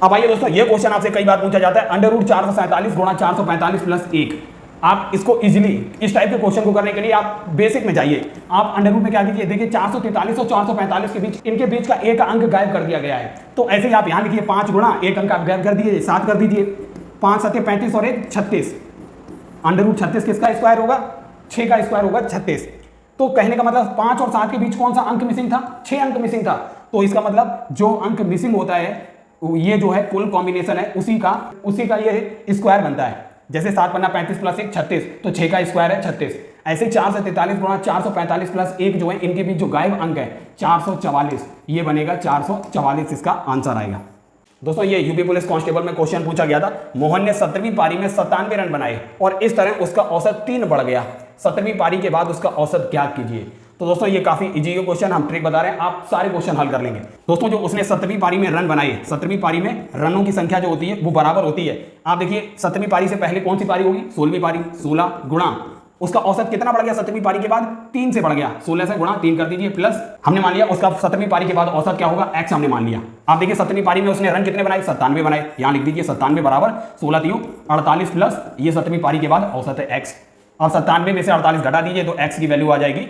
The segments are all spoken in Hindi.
अब आइए दोस्तों, ये क्वेश्चन आपसे कई बार पूछा जाता है, अंडर रूट 447 गुणा 445 प्लस 1। आप इसको इजीली इस टाइप के क्वेश्चन को करने के लिए आप बेसिक में जाइए। आप अंडर रूट में क्या कीजिए, देखिए 443 और 445 के बीच, इनके बीच का एक अंक गायब कर दिया गया है। तो ऐसे ही आप यहां लिखिए 5 गुणा एक अंक आप गायब कर दीजिए, 7 कर दीजिए, 5 7 35 और 1 36। अंडर रूट 36 किसका स्क्वायर होगा, 6 का स्क्वायर होगा 36। तो कहने का मतलब 5 और 7 के बीच कौन सा अंक मिसिंग था, 6 अंक मिसिंग था। तो इसका मतलब जो अंक मिसिंग होता है ये जो है कुल कॉम्बिनेशन है उसी का ये स्क्वायर बनता है। जैसे 7 पन्ना 35 प्लस 1 36, तो 6 का स्क्वायर है 36। ऐसे 4 से 43 गुणा 445 प्लस 1 जो है, इनके बीच जो गायब अंक है 444, ये बनेगा 444, इसका आंसर आएगा। दोस्तों ये यूपी पुलिस कांस्टेबल में क्वेश्चन पूछा गया था। मोहन ने 17वीं पारी में 97 रन बनाए और इस तरह उसका औसत 3 बढ़ गया। 17वीं पारी के बाद उसका औसत ज्ञात कीजिए। तो दोस्तों ये काफी इजी क्वेश्चन, हम ट्रिक बता रहे हैं, आप सारे क्वेश्चन हल कर लेंगे। दोस्तों जो उसने 17वीं पारी में रन बनाए, 17वीं पारी में रनों की संख्या जो होती है वो बराबर होती है। आप देखिए 17वीं पारी से पहले कौन सी पारी होगी, 16वीं पारी, 16 गुणा उसका औसत कितना बढ़ गया 17वीं पारी के बाद, 3 से बढ़ गया, 16 से गुणा 3 कर दीजिए, प्लस हमने मान लिया उसका 17वीं पारी के बाद औसत क्या होगा, x हमने मान लिया। आप देखिए 17वीं पारी में उसने रन कितने बनाए, 97 बनाए। यहां लिख दीजिए 97 बराबर 16 3 48 प्लस ये 17वीं पारी के बाद औसत है x। और 97 में से 48 घटा दीजिए तो x की वैल्यू आ जाएगी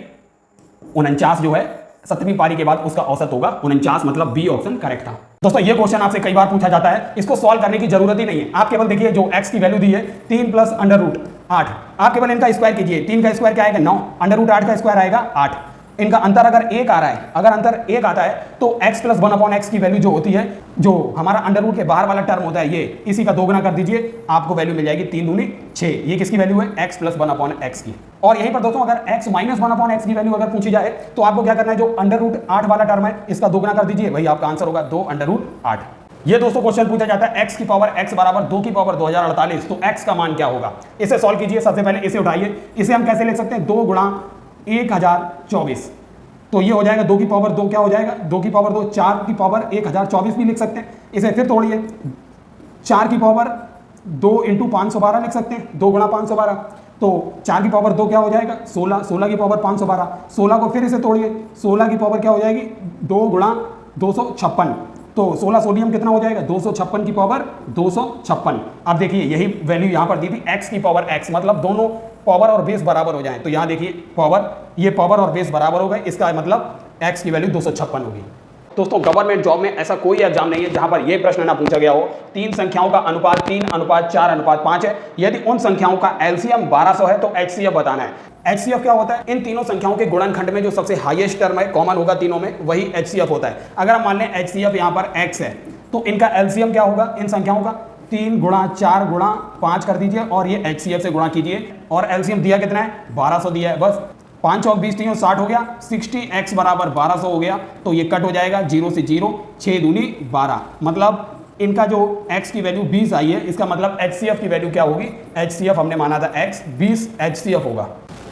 49, जो है 7वीं पारी के बाद उसका औसत होगा 49, मतलब बी ऑप्शन करेक्ट था। दोस्तों ये क्वेश्चन आपसे कई बार पूछा जाता है, इसको सॉल्व करने की जरूरत ही नहीं है। आप केवल देखिए जो x की वैल्यू दी है 3 प्लस अंडर रूट 8, आप केवल इनका स्क्वायर कीजिए। 3 का स्क्वायर क्या आएगा 9, अंडर रूट 8 का स्क्वायर आएगा 8। इनका अंतर अगर 1 आ रहा है, अगर अंतर 1 आता है तो x प्लस 1/x की वैल्यू जो होती है, जो हमारा अंडर रूट के बाहर वाला टर्म होता है, ये इसी का दोगुना कर दीजिए, आपको वैल्यू मिल जाएगी 3 दूनी 6। ये किसकी वैल्यू है, x प्लस 1/x की। और यहीं पर दोस्तों अगर x माइनस 1/x की वैल्यू अगर पूछी जाए तो आपको क्या करना है, जो अंडर रूट 8 वाला टर्म है इसका दोगुना कर दीजिए, वही आपका आंसर होगा 2 अंडर रूट 8। ये दोस्तों क्वेश्चन पूछा जाता है x की पावर x बराबर 2 की पावर 2048, तो x का मान क्या होगा। इसे सॉल्व कीजिए। सबसे पहले इसे उठाइए, इसे हम कैसे लिख सकते हैं, 2 गुणा 1024, तो ये हो जाएगा 2 की पावर 2 क्या हो जाएगा, 2 की पावर 2 4 की पावर 1024 भी लिख सकते हैं। इसे फिर तोड़िए, 4 की पावर 2 इंटू 512 लिख सकते हैं, 2 गुणा 512, तो 4 की पावर 2 क्या हो जाएगा 16, 16 की पावर 512, 16 को फिर इसे तोड़िए, 16 की पावर क्या हो जाएगी 2 गुणा 256, तो 16 सोडियम कितना हो जाएगा 256 की पावर 256। अब देखिए यही वैल्यू यहाँ पर दी थी, x की पावर x, मतलब दोनों पावर और बेस बराबर हो जाएं, तो यहाँ देखिए पावर, ये पावर और बेस बराबर हो गए, इसका मतलब x की वैल्यू 256 होगी। दोस्तों गवर्नमेंट जॉब में ऐसा कोई एग्जाम नहीं है जहां पर यह प्रश्न ना पूछा गया हो, 3 संख्याओं का अनुपात 3 अनुपात 4 अनुपात 5 है। यदि उन संख्याओं का एलसीएम 1200 है तो एचसीएफ बताना है। एचसीएफ क्या होता है, इन तीनों संख्याओं के गुणनखंड में जो सबसे हाईएस्ट टर्म है, कॉमन होगा तीनों में, वही एचसीएफ होता है। अगर हम मान लें एचसीएफ यहाँ पर x है, तो इनका एलसीएम क्या होगा इन संख्याओं का, 3 गुणा 4 गुणा 5 कर दीजिए और ये एचसीएफ से गुणा कीजिए, और एलसीएम दिया कितना है 1200 दिया है, बस 5 और 20 60 हो गया, 60x बराबर 1200 हो गया, तो ये कट हो जाएगा 0 से 0, 6 दूनी 12, मतलब इनका जो x की वैल्यू 20 आई है, इसका मतलब HCF की वैल्यू क्या होगी, HCF हमने माना था x, 20 HCF होगा।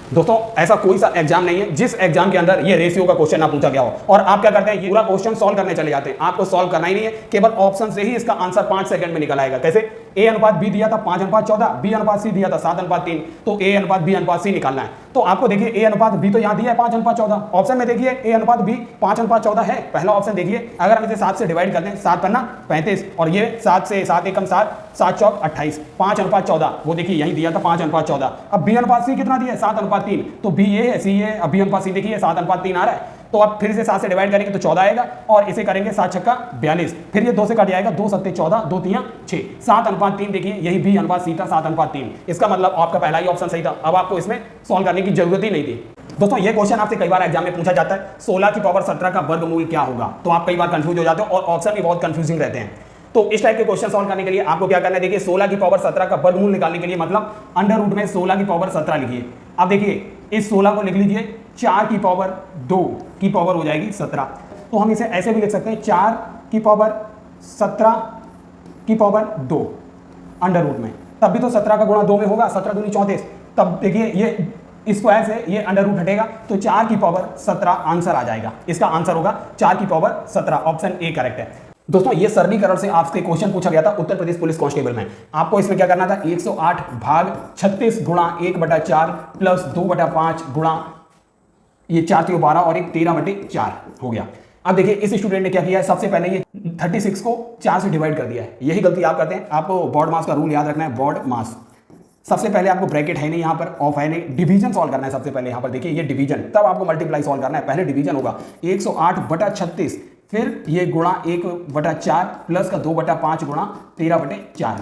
दोस्तों ऐसा कोई सा एग्जाम नहीं है जिस एग्जाम के अंदर ये रेशियो का क्वेश्चन ना पूछा गया हो और आप क्या करते हैं, ये पूरा क्वेश्चन सॉल्व करने चले जाते हैं। आपको सॉल्व करना ही नहीं है, केवल ऑप्शन से ही इसका आंसर 5 सेकंड में निकल आएगा। कैसे, a अनुपात b दिया था 5 अनुपात 14, b अनुपात c दिया था 7 अनुपात 3, तो a अनुपात b अनुपात c निकालना है। तो आपको देखिए a अनुपात b तो यहाँ दिया है 5 अनुपात 14, ऑप्शन में देखिए a अनुपात b 5 अनुपात 14 है, पहला ऑप्शन देखिए। अगर हम इसे 7 से डिवाइड कर दें, 7 पन्ना 35, और ये 7 से 7 एकम 7, 7 चौक 28, 5 अनुपात 14, वो देखिए यही दिया था 5 अनुपात 14। अब b अनुपात c कितना दिया है 7 अनुपात 3, तो b ये है, c ये है, अब b अनुपात c देखिए 7 अनुपात 3 आ रहा है, तो आप फिर से 7 से डिवाइड करेंगे तो 14 आएगा, और इसे करेंगे 7 छक्का 42, फिर ये 2 से कट जाएगा, 2 सत्ते 14, 2 तियां 6, 7 अनुपात 3 देखिए यही b अनुपात c था 7 अनुपात 3, इसका मतलब आपका पहला ही ऑप्शन सही था। अब आपको इसमें सॉल्व करने की जरूरत ही नहीं थी। दोस्तों ये क्वेश्चन आपसे कई बार एग्जाम में पूछा जाता है, 16 की पावर 17 का वर्गमूल क्या होगा, तो आप कई बार कंफ्यूज हो जाते हो और ऑप्शन भी बहुत कंफ्यूजिंग रहते हैं। तो इस टाइप के क्वेश्चन सॉल्व करने के लिए आपको क्या करना है, देखिए 16 की पावर 17 का वर्गमूल निकालने के लिए मतलब अंडर रूट में 16 की पावर 17 लिखिए। अब देखिए इस 16 को लिख लीजिए, 4 की पावर 2 की पावर हो जाएगी 17, तो हम इसे ऐसे भी लिख सकते हैं 4 की पावर 17 की पावर 2 अंडर रूट में, तब भी तो 17 का गुणा 2 में होगा, 17 दूनी 34, तब देखिए ये स्क्वायर से ये अंडर रूट हटेगा, तो 4 की पावर 17 आंसर आ जाएगा। इसका आंसर होगा 4 की पावर 17, ऑप्शन ए करेक्ट है। दोस्तों ये सरलीकरण से आपसे क्वेश्चन पूछा गया था उत्तर प्रदेश पुलिस कांस्टेबल में। आपको इसमें क्या करना था, 108 भाग 36 गुणा 1/4 प्लस 2/5 गुणा ये 4 3 12 और एक 13/4 हो गया। अब देखिए इस स्टूडेंट ने क्या किया है, सबसे पहले ये 36 को 4 से डिवाइड कर दिया है। यही गलती आप करते हैं। आपको बॉड मास का रूल याद रखना है, बॉड मास। सबसे पहले आपको ब्रैकेट है नहीं यहाँ पर, ऑफ है नहीं, डिवीजन सॉल्व करना है। सबसे पहले यहाँ पर देखिए ये डिवीजन, तब आपको मल्टीप्लाई सॉल्व करना है। पहले डिवीजन होगा 108/36, फिर ये गुणा 1/4 प्लस का 2/5 गुणा 13/4।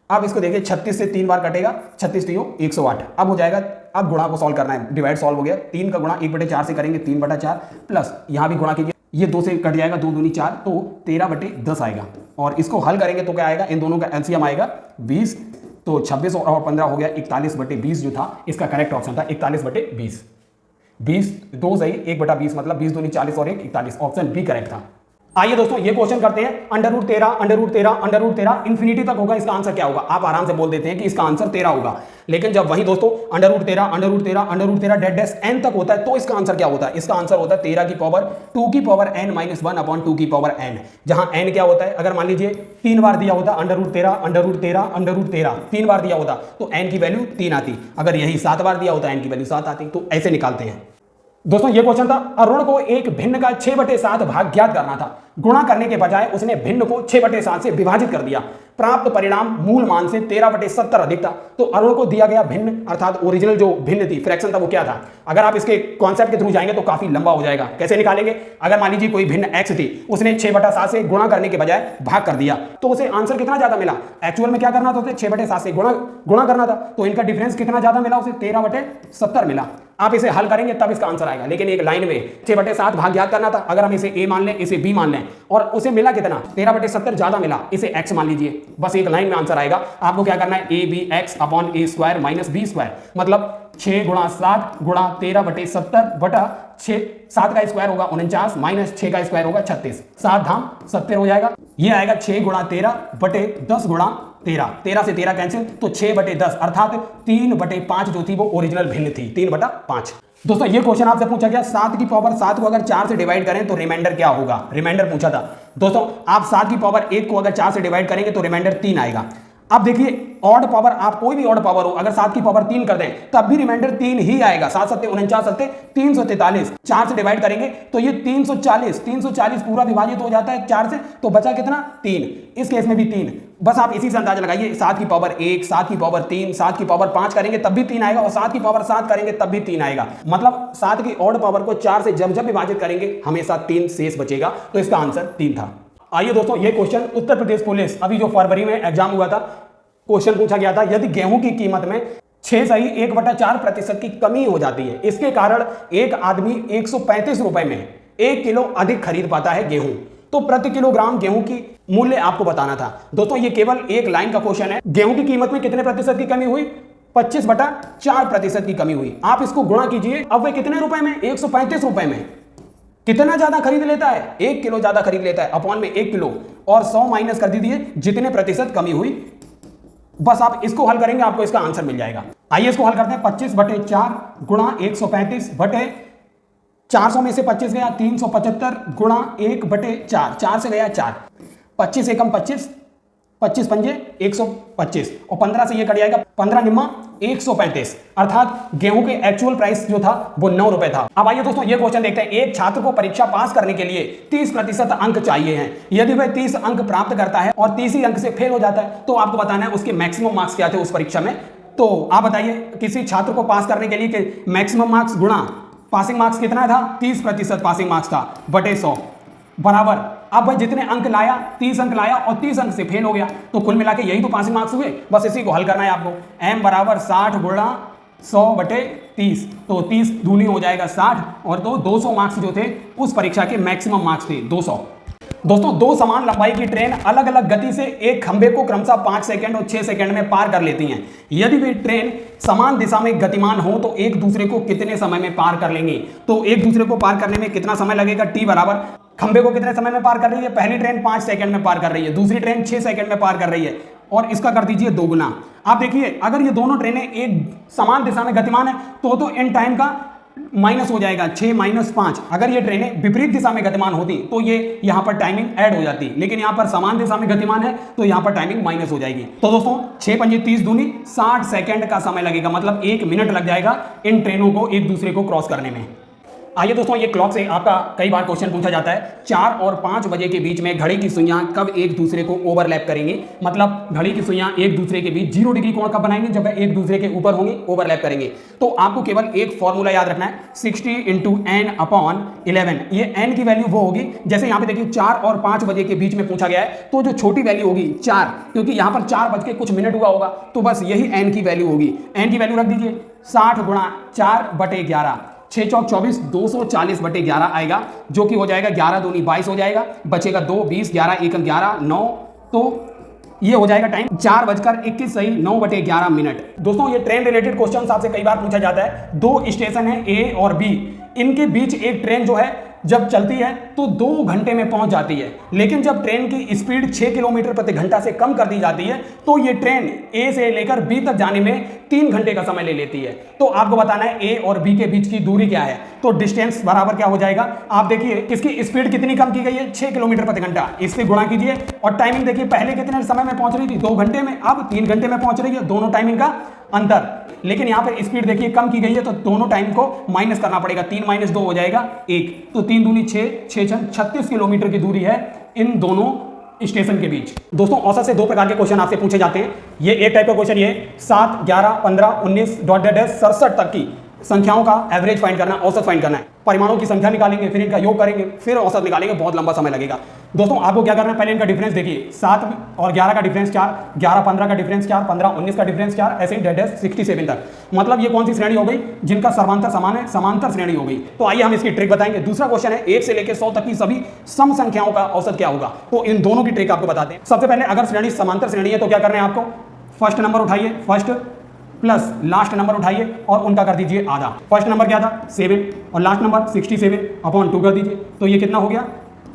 अब इसको देखिए 36 से 3 बार कटेगा, 36 3 108। अब हो जाएगा, अब गुणा को सॉल्व करना है, डिवाइड सॉल्व हो गया। 3 का गुणा 1/4 से करेंगे 3/4 प्लस यहाँ भी गुणा कीजिए, ये 2 से कट जाएगा, 2 दूनी 4, तो 13/10 आएगा। और इसको हल करेंगे तो क्या आएगा, इन दोनों का एलसीएम आएगा 20, तो 26 और 15 हो गया 41/20 जो था इसका करेक्ट ऑप्शन था 41/20। 20 2 सही, 1/20 मतलब 20 दूनी 40 और 1 41, ऑप्शन बी करेक्ट था। आइए दोस्तों ये क्वेश्चन करते हैं। √13 इंफिनिटी तक होगा, इसका आंसर क्या होगा? आप आराम से बोल देते हैं कि इसका आंसर 13 होगा, लेकिन जब वही दोस्तों √13 डेड डैश n तक होता है तो इसका आंसर क्या होता है? इसका आंसर होता है 13 की पावर 2 की पावर n - 1/2 की पावर n, जहां n क्या होता है, अगर मान लीजिए 3 बार दिया होता √13 3 बार दिया होता तो n की वैल्यू 3 आती, अगर यही 7 बार दिया होता n की वैल्यू 7 आती। तो ऐसे निकालते हैं दोस्तों। ये क्वेश्चन था, अरुण को एक भिन्न का 6/7 भाग ज्ञात करना था। गुणा करने के बजाय उसने भिन्न को 6/7 से विभाजित कर दिया। प्राप्त परिणाम मूल मान से 13/70 अधिक था। तो अरुण को दिया गया भिन्न अर्थात ओरिजिनल जो भिन्न थी, फ्रैक्शन था, वो क्या था? अगर आप इसके कॉन्सेप्ट के थ्रू जाएंगे तो काफी लंबा हो जाएगा। कैसे निकालेंगे? अगर मान लीजिए कोई भिन्न x थी, उसने 6/7 से गुणा करने के बजाय भाग कर दिया, तो उसे आंसर कितना ज्यादा मिला? एक्चुअल में क्या करना था उसे? 6/7 से गुणा करना था, तो इनका डिफरेंस कितना ज्यादा मिला उसे? 13/70 मिला। आप इसे हल करेंगे तब इसका आंसर आएगा, लेकिन एक लाइन में 6/7 भाग याद करना था। अगर हम इसे a मान लें, इसे b मान लें, और उसे मिला कितना? 13/70 ज्यादा मिला, इसे x मान लीजिए, बस एक लाइन में आंसर आएगा। आपको क्या करना है? abx/a² - b², मतलब 6 × 7 × 13/70/6, 7 का स्क्वायर होगा 49 माइनस 6 का स्क्वायर होगा 36, 7 धाम 70 हो जाएगा। ये आएगा 6 × 13/10 × 13, 13 से 13 कैंसिल, तो 6/10 अर्थात 3/5 जो थी वो ओरिजिनल भिन्न थी, 3/5। दोस्तों ये क्वेश्चन आपसे पूछा गया 7 की पावर 7 को अगर 4 से डिवाइड करें तो रिमाइंडर क्या होगा? रिमाइंडर पूछा था दोस्तों। आप 7 की पावर 1 को अगर 4 से डिवाइड करेंगे तो रिमाइंडर 3 आएगा। अब देखिए ऑड पावर, आप कोई भी ऑड पावर हो, अगर 7 की पावर 3 कर दें तब भी रिमाइंडर 3 ही आएगा। 7 7 49 7 343, 4 से डिवाइड करेंगे तो ये 340 पूरा विभाजित हो जाता है 4 से, तो बचा कितना? 3। इस केस में भी 3। बस आप इसी से अंदाजा लगाइए, 7 की पावर 1, 7 की पावर 3, 7 की पावर 5 करेंगे तब भी 3 आएगा, और 7 की पावर 7 करेंगे तब भी 3 आएगा। मतलब 7 की ऑड पावर को 4 से जब जब विभाजित करेंगे हमेशा 3 शेष बचेगा, तो इसका आंसर 3 था। आइए दोस्तों ये क्वेश्चन उत्तर प्रदेश पुलिस, अभी जो फरवरी में एग्जाम हुआ था, क्वेश्चन पूछा गया था, यदि गेहूं की कीमत में 1/4% की कमी हो जाती है, इसके कारण एक आदमी 135 रुपए में 1 किलो अधिक खरीद पाता है गेहूं, तो प्रति किलोग्राम गेहूं की मूल्य आपको बताना था। दोस्तों ये केवल एक लाइन का क्वेश्चन है। गेहूं की कीमत में कितने प्रतिशत की कमी हुई? 25/4% की कमी हुई। आप इसको गुणा कीजिए, अब वे कितने रुपए में? 135 रुपए में। कितना ज्यादा खरीद लेता है? 1 किलो ज्यादा खरीद लेता है, अपॉन में 1 किलो, और 100 माइनस कर दीजिए जितने प्रतिशत कमी हुई। बस आप इसको हल करेंगे, आपको इसका आंसर मिल जाएगा। आइए इसको हल करते हैं। 25/4 गुणा 135/400 में से 25 गया, 375 गुणा 1/4, 4 से गया 4, 25 एकम 25, 25 पंजे 125, और 15 से ये कट जाएगा, 15 निम्मा 135, अर्थात गेहूं के एक्चुअल प्राइस जो था वो 9 रुपए था। अब आइए दोस्तों ये क्वेश्चन देखते हैं। एक छात्र को परीक्षा पास करने के लिए 30% अंक चाहिए हैं। यदि वह 30 अंक प्राप्त करता है और 30 ही अंक से फेल हो जाता है, तो आपको बताना है उसके मैक्सिमम मार्क्स क्या थे उस परीक्षा में। तो आप बताइए, किसी छात्र को पास करने के लिए मैक्सिमम मार्क्स गुणा पासिंग मार्क्स कितना था? 30% पासिंग मार्क्स था, बटे 100 बराबर। अब वह जितने अंक लाया, 30 अंक लाया और 30 अंक से फेल हो गया, तो कुल मिला के यही तो पासिंग मार्क्स हुए। बस इसी को हल करना है आपको। m बराबर 60 गुणा 100/30, तो 30 दूनी हो जाएगा 60, और तो 200 मार्क्स जो थे उस परीक्षा के मैक्सिमम मार्क्स थे 200। दोस्तों दो समान लंबाई की ट्रेन अलग अलग गति से एक खंबे को क्रमशः 5 सेकंड और 6 सेकंड में पार कर लेती हैं। यदि वे ट्रेन समान दिशा में गतिमान हो तो एक दूसरे को कितने समय में पार कर लेंगी? तो एक दूसरे को पार करने में कितना समय लगेगा? t बराबर खंबे को कितने समय में पार कर रही है? पहली ट्रेन 5 सेकंड में पार कर रही है, दूसरी ट्रेन 6 सेकंड में पार कर रही है, और इसका कर दीजिए 2 गुना। आप देखिए, अगर ये दोनों ट्रेनें एक समान दिशा में गतिमान है तो इन टाइम का माइनस हो जाएगा 6 - 5। अगर ये ट्रेनें विपरीत दिशा में गतिमान होती तो ये यहां पर टाइमिंग ऐड हो जाती, लेकिन यहां पर समान दिशा में गतिमान है तो यहां पर टाइमिंग माइनस हो जाएगी। तो दोस्तों 6 पंजे 30 दूनी 60 सेकंड का समय लगेगा, मतलब 1 मिनट लग जाएगा इन ट्रेनों को एक दूसरे को क्रॉस करने में। आइए दोस्तों, ये क्लॉक से आपका कई बार क्वेश्चन पूछा जाता है 4 और 5 बजे के बीच में घड़ी की सुइयां कब एक दूसरे को ओवरलैप करेंगी। मतलब घड़ी की सुइयां एक दूसरे के बीच 0 डिग्री कोण कब बनाएंगे, जब एक दूसरे के ऊपर होंगी, ओवरलैप करेंगे। तो आपको केवल एक फॉर्मूला याद रखना है, 60 × n/11। ये n की वैल्यू वो होगी, जैसे यहाँ पे देखिए 4 और 5 बजे के बीच में पूछा गया है, तो जो छोटी वैल्यू होगी 4, क्योंकि यहाँ पर 4 बज के कुछ मिनट हुआ होगा, तो बस यही n की वैल्यू होगी। n की वैल्यू रख दीजिए 60 × 4/11, 6 चौक 24, 240/11 आएगा, जो कि हो जाएगा 11 दूनी 22 हो जाएगा, बचेगा 2, 20, 11 1 11 9, तो ये हो जाएगा टाइम 4:21 सही 9/11 मिनट। दोस्तों, ये ट्रेन रिलेटेड क्वेश्चन आपसे कई बार पूछा जाता है। 2 स्टेशन है ए और बी, इनके बीच एक ट्रेन जो है जब चलती है तो 2 घंटे में पहुंच जाती है, लेकिन जब ट्रेन की स्पीड 6 किलोमीटर प्रति घंटा से कम कर दी जाती है तो ये ट्रेन ए से लेकर बी तक जाने में 3 घंटे का समय ले लेती है। तो आपको बताना है ए और बी के बीच की दूरी क्या है। तो डिस्टेंस बराबर क्या हो जाएगा, आप देखिए किसकी स्पीड कितनी कम की गई है, 6 किलोमीटर प्रति घंटा, इससे गुणा कीजिए और टाइमिंग देखिए, पहले कितने समय में पहुंच रही थी, 2 घंटे में, अब 3 घंटे में पहुंच रही है, दोनों टाइमिंग का अंतर। लेकिन यहां पर स्पीड देखिए कम की गई है, तो दोनों टाइम को माइनस करना पड़ेगा, 3 - 2 हो जाएगा 1, तो 3 दूनी 6, 6 छक 36 किलोमीटर की दूरी है इन दोनों स्टेशन के बीच। दोस्तों, औसत से 2 प्रकार के क्वेश्चन आपसे पूछे जाते हैं। ये एक टाइप का क्वेश्चन, ये 7, 11, 15, 19 67 तक की संख्याओं का एवरेज फाइंड करना, औसत फाइंड करना है। परिमाणों की संख्या निकालेंगे, फिर इनका योग करेंगे, फिर औसत निकालेंगे, बहुत लंबा समय लगेगा। दोस्तों, आपको क्या करना है, पहले इनका डिफरेंस देखिए, 7 और 11 का डिफरेंस 4, 11 15 का डिफरेंस 4, 15 19 का डिफरेंस 4, ऐसे ही डेड 67 तक। मतलब ये कौन सी श्रेणी हो गई, जिनका सर्वांतर समान है, समांतर श्रेणी हो गई। तो आइए हम इसकी ट्रिक बताएंगे। दूसरा क्वेश्चन है 1 से लेकर 100 तक की सभी सम संख्याओं का औसत क्या होगा। तो इन दोनों की ट्रिक आपको बताते हैं। सबसे पहले अगर श्रेणी समांतर श्रेणी है तो क्या करना है आपको, फर्स्ट नंबर उठाइए, फर्स्ट प्लस लास्ट नंबर उठाइए और उनका कर दीजिए आधा। फर्स्ट नंबर क्या था 7 और लास्ट नंबर 67/2 कर दीजिए, तो ये कितना हो गया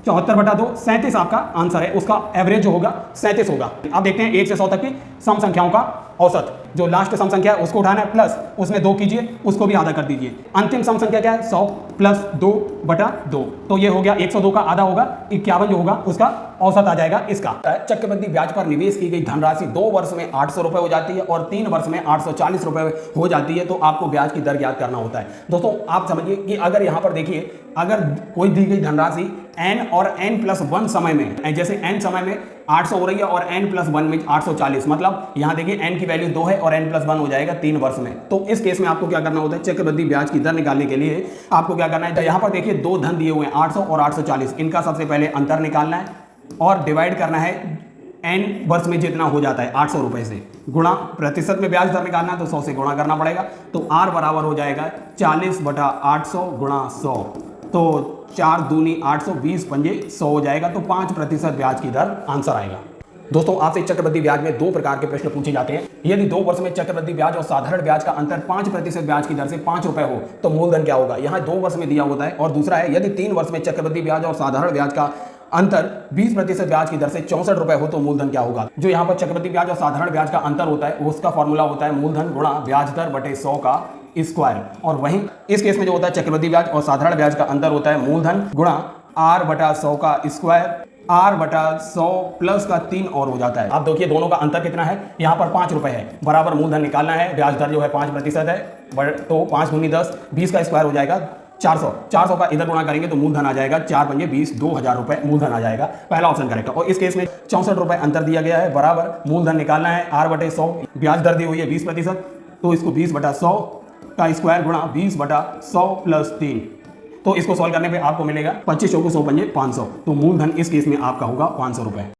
74/2, 37 आपका आंसर है। उसका एवरेज जो होगा 37 होगा। अब देखते हैं 1 से 100 तक की सम संख्याओं का औसत। जो लास्ट सम संख्या है उसको उठाना है, प्लस उसमें 2 कीजिए, उसको भी आधा कर दीजिए। अंतिम सम संख्या क्या है 100 + 2/2, तो ये हो गया 102 का आधा होगा 51 जो होगा उसका औसत आ जाएगा इसका। चक्रवृद्धि ब्याज पर निवेश की गई धनराशि 2 वर्ष में 800 रुपए हो जाती है और 3 वर्ष में 840 रुपए हो जाती है, तो आपको ब्याज की दर ज्ञात करना होता है। दोस्तों, आप समझिए कि अगर यहाँ पर देखिए, अगर कोई दी गई धनराशि n और n+1 समय में, जैसे n समय में 800 हो रही है और n+1 में 840, मतलब यहाँ देखिए n की वैल्यू 2 है और n+1 हो जाएगा 3 वर्ष में। तो इस केस में आपको क्या करना होता है, चक्रवृद्धि ब्याज की दर निकालने के लिए आपको क्या करना है, यहाँ पर देखिए 2 धन दिए हुए हैं 800 और 840, इनका सबसे पहले अंतर निकालना है और डिवाइड करना है n वर्ष में जितना हो जाता है 800 रुपए से, गुणा प्रतिशत में ब्याज दर निकालना है तो 100 से गुणा करना पड़ेगा। तो r बराबर हो जाएगा 40/800 × 100, तो 4 दूनी 800, 20 पंजे 100 हो जाएगा, तो 5% ब्याज की दर आंसर आएगा। दोस्तों, आपसे चक्रवृद्धि ब्याज में 2 प्रकार के प्रश्न पूछे जाते हैं। यदि 2 वर्ष में चक्रवृद्धि ब्याज और साधारण ब्याज का अंतर 5% ब्याज की दर से 5 रुपए हो तो मूलधन क्या होगा। यहाँ 2 वर्ष में दिया होता है। और दूसरा है, यदि 3 वर्ष में चक्रवृद्धि ब्याज और साधारण ब्याज का अंतर 20% ब्याज की दर से 64 रुपए हो तो मूलधन क्या होगा। जो यहाँ पर चक्रवृद्धि ब्याज और साधारण ब्याज का अंतर होता है उसका फॉर्मूला होता है मूलधन गुणा ब्याज दर बटे 100 का स्क्वायर। और वहीं इस केस में जो होता है चक्रवृद्धि ब्याज और साधारण ब्याज का अंतर होता है मूलधन गुणा r/100 का स्क्वायर, r/100 प्लस का 3 और हो जाता है। आप देखिए दोनों का अंतर कितना है, यहाँ पर 5 रुपए है, बराबर मूलधन निकालना है, ब्याज दर जो है 5% है, तो 5 दूनी 10, 20 का स्क्वायर हो जाएगा 400, 400 का इधर गुणा करेंगे तो मूलधन आ जाएगा 4 पंजे 20, 2000 रुपए मूलधन आ जाएगा। पहला ऑप्शन करेक्ट। और इस केस में 64 रुपए अंतर दिया गया है, बराबर मूलधन निकालना है, r/100 ब्याज दर दी हुई है 20%, तो इसको 20/100 का स्क्वायर गुणा 20/100 + 3, तो इसको सॉल्व करने पे आपको मिलेगा 25 × 100 पंजे 500, तो मूलधन इस केस में आपका होगा 500 रुपए।